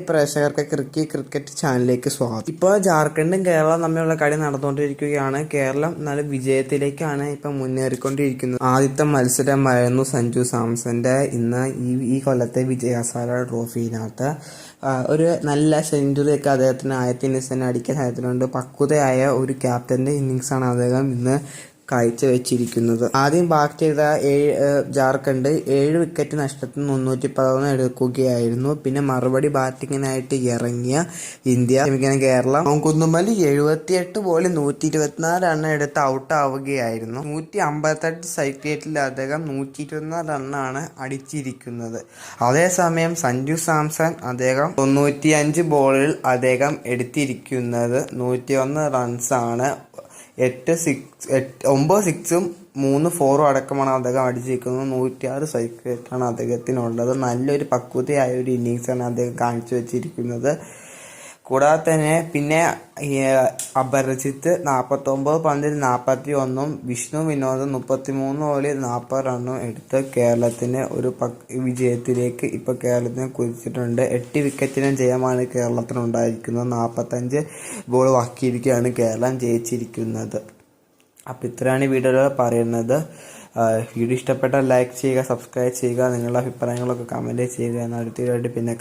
പ്രേക്ഷകർക്ക് ക്രിക്കറ്റ് ചാനലിലേക്ക് സ്വാഗതം. ഇപ്പോൾ ജാർഖണ്ഡും കേരളവും തമ്മിലുള്ള കളി നടന്നുകൊണ്ടിരിക്കുകയാണ്. കേരളം നല്ല വിജയത്തിലേക്കാണ് ഇപ്പം മുന്നേറിക്കൊണ്ടിരിക്കുന്നത്. ആദ്യത്തെ മത്സരമായിരുന്നു സഞ്ജു സാംസന്റെ ഇന്ന് ഈ കൊല്ലത്തെ വിജയ് ഹസാരെ ട്രോഫിയിനകത്ത് ഒരു നല്ല സെഞ്ചുറിയൊക്കെ അദ്ദേഹത്തിന് ആദ്യത്തെ ഇന്നിങ്സ് തന്നെ അടിക്കാൻ സാധിച്ചിട്ടുണ്ട്. പക്വതയായ ഒരു ക്യാപ്റ്റന്റെ ഇന്നിങ്സാണ് അദ്ദേഹം ഇന്ന് കാഴ്ചവെച്ചിരിക്കുന്നത്. ആദ്യം ബാറ്റ് ചെയ്ത ജാർഖണ്ഡ് 7 വിക്കറ്റ് നഷ്ടത്തിന് 311 എടുക്കുകയായിരുന്നു. പിന്നെ മറുപടി ബാറ്റിങ്ങിനായിട്ട് ഇറങ്ങിയ കേരളം കുന്നുമല്ലി 78 ബോളിൽ 124 റൺ എടുത്ത് ഔട്ട് ആവുകയായിരുന്നു. 158 സൈക്ലേറ്റിൽ അദ്ദേഹം 124 റണ്ണാണ് അടിച്ചിരിക്കുന്നത്. അതേസമയം സഞ്ജു സാംസൺ അദ്ദേഹം 95 ബോളിൽ അദ്ദേഹം എടുത്തിരിക്കുന്നത് 101 റൺസാണ്. 9 സിക്സും 3 4 അടക്കമാണ് അദ്ദേഹം അടിച്ചിരിക്കുന്നത്. 106 സൈക്ലേറ്റാണ് അദ്ദേഹത്തിനുള്ളത്. നല്ലൊരു പക്വതയായ ഒരു ഇന്നിങ്സാണ് അദ്ദേഹം കാഴ്ചവെച്ചിരിക്കുന്നത്. കൂടാതെ തന്നെ പിന്നെ അപരജിത്ത് 49 പന്തിൽ 41 വിഷ്ണു വിനോദ് 33 ബോളിൽ 40 റണ്ണും എടുത്ത് കേരളത്തിന് ഒരു വിജയത്തിലേക്ക് ഇപ്പോൾ കേരളത്തിന് കുതിച്ചിട്ടുണ്ട്. 8 വിക്കറ്റിന് ജയമാണ് കേരളത്തിനുണ്ടായിരിക്കുന്നത്. 45 ബോൾ ബാക്കിയിരിക്കുകയാണ് കേരളം ജയിച്ചിരിക്കുന്നത്. അപ്പോൾ ഇത്രയാണ് ഈ വീഡിയോയിൽ പറയുന്നത്. വീഡിയോ ഇഷ്ടപ്പെട്ടാൽ ലൈക്ക് ചെയ്യുക, സബ്സ്ക്രൈബ് ചെയ്യുക, നിങ്ങളുടെ അഭിപ്രായങ്ങളൊക്കെ കമൻറ്റ് ചെയ്യുക. അടുത്ത വീഡിയോ പിന്നെ